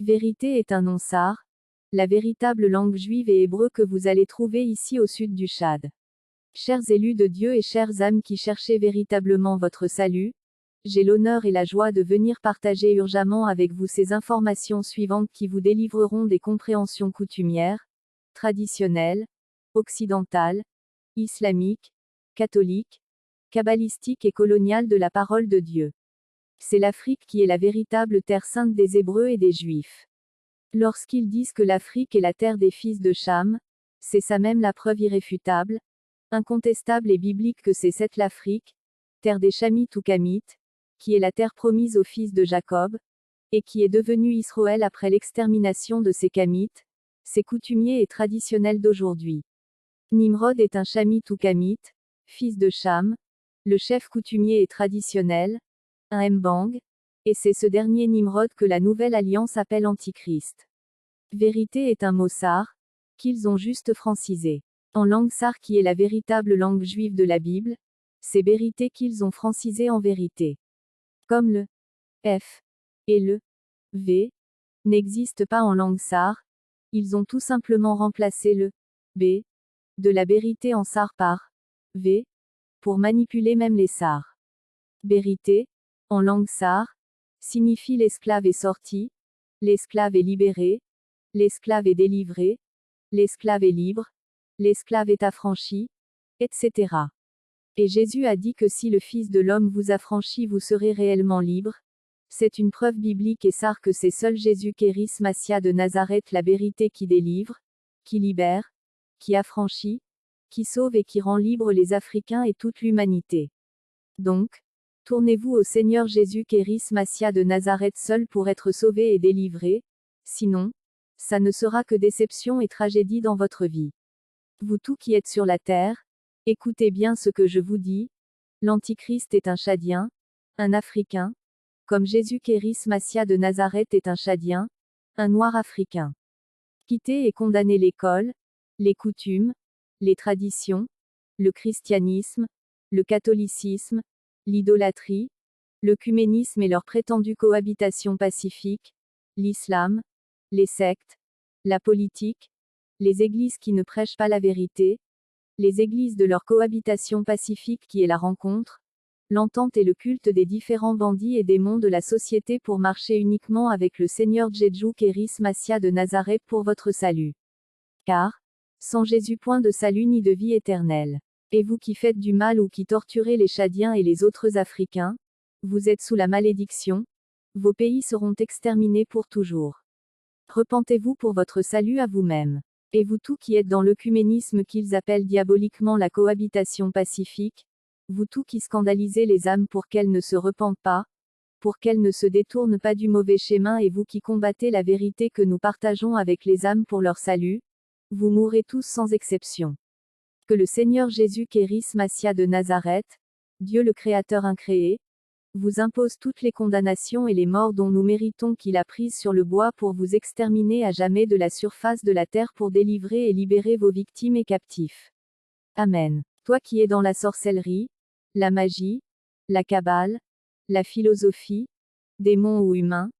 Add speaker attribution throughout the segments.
Speaker 1: Vérité est un nom sar, la véritable langue juive et hébreu que vous allez trouver ici au sud du Tchad. Chers élus de Dieu et chères âmes qui cherchez véritablement votre salut, j'ai l'honneur et la joie de venir partager urgemment avec vous ces informations suivantes qui vous délivreront des compréhensions coutumières, traditionnelles, occidentales, islamiques, catholiques, kabbalistiques et coloniales de la parole de Dieu. C'est l'Afrique qui est la véritable terre sainte des Hébreux et des Juifs. Lorsqu'ils disent que l'Afrique est la terre des fils de Cham, c'est ça même la preuve irréfutable, incontestable et biblique que c'est cette l'Afrique, terre des Chamites ou Kamites, qui est la terre promise aux fils de Jacob, et qui est devenue Israël après l'extermination de ces Kamites, ces coutumiers et traditionnels d'aujourd'hui. Nimrod est un Chamite ou Kamite, fils de Cham, le chef coutumier et traditionnel, un Mbang, et c'est ce dernier Nimrod que la Nouvelle Alliance appelle Antichrist. Vérité est un mot sar, qu'ils ont juste francisé. En langue sar qui est la véritable langue juive de la Bible, c'est vérité qu'ils ont francisé en vérité. Comme le F et le V n'existent pas en langue sar, ils ont tout simplement remplacé le B de la vérité en sar par V, pour manipuler même les sars. Vérité, en langue sar, signifie l'esclave est sorti, l'esclave est libéré, l'esclave est délivré, l'esclave est libre, l'esclave est affranchi, etc. Et Jésus a dit que si le Fils de l'homme vous affranchit vous serez réellement libre. C'est une preuve biblique et sar que c'est seul Jésus Kéris Massia de Nazareth la vérité qui délivre, qui libère, qui affranchit, qui sauve et qui rend libre les Africains et toute l'humanité. Donc, tournez-vous au Seigneur Jésus Kéris Massia de Nazareth seul pour être sauvé et délivré, sinon, ça ne sera que déception et tragédie dans votre vie. Vous tous qui êtes sur la terre, écoutez bien ce que je vous dis, l'Antichrist est un Tchadien, un Africain, comme Jésus Kéris Massia de Nazareth est un Tchadien, un Noir africain. Quittez et condamnez l'école, les coutumes, les traditions, le christianisme, le catholicisme, l'idolâtrie, l'œcuménisme et leur prétendue cohabitation pacifique, l'islam, les sectes, la politique, les églises qui ne prêchent pas la vérité, les églises de leur cohabitation pacifique qui est la rencontre, l'entente et le culte des différents bandits et démons de la société pour marcher uniquement avec le Seigneur Jésus Kéris Massia de Nazareth pour votre salut. Car, sans Jésus point de salut ni de vie éternelle. Et vous qui faites du mal ou qui torturez les Tchadiens et les autres Africains, vous êtes sous la malédiction, vos pays seront exterminés pour toujours. Repentez-vous pour votre salut à vous-même. Et vous tous qui êtes dans l'œcuménisme qu'ils appellent diaboliquement la cohabitation pacifique, vous tous qui scandalisez les âmes pour qu'elles ne se repentent pas, pour qu'elles ne se détournent pas du mauvais chemin et vous qui combattez la vérité que nous partageons avec les âmes pour leur salut, vous mourrez tous sans exception. Que le Seigneur Jésus Kéris Massia de Nazareth, Dieu le Créateur incréé, vous impose toutes les condamnations et les morts dont nous méritons qu'il a prises sur le bois pour vous exterminer à jamais de la surface de la terre pour délivrer et libérer vos victimes et captifs. Amen. Toi qui es dans la sorcellerie, la magie, la kabbale, la philosophie, démon ou humain,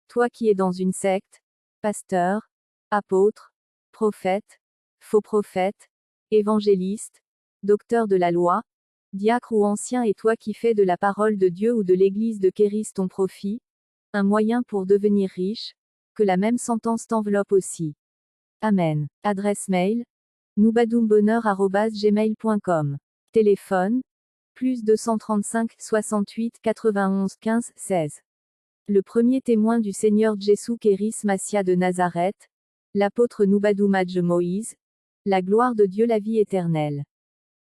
Speaker 1: toi qui es dans une secte, pasteur, apôtre, prophète, faux prophète, évangéliste, docteur de la loi, diacre ou ancien et toi qui fais de la parole de Dieu ou de l'église de Kéris ton profit, un moyen pour devenir riche, que la même sentence t'enveloppe aussi. Amen. Adresse mail, noubadoumbonheur@gmail.com. Téléphone, plus 235 68 91 15 16. Le premier témoin du Seigneur Jésus Kéris Massia de Nazareth, l'apôtre Noubadou Madj Moïse, la gloire de Dieu la vie éternelle.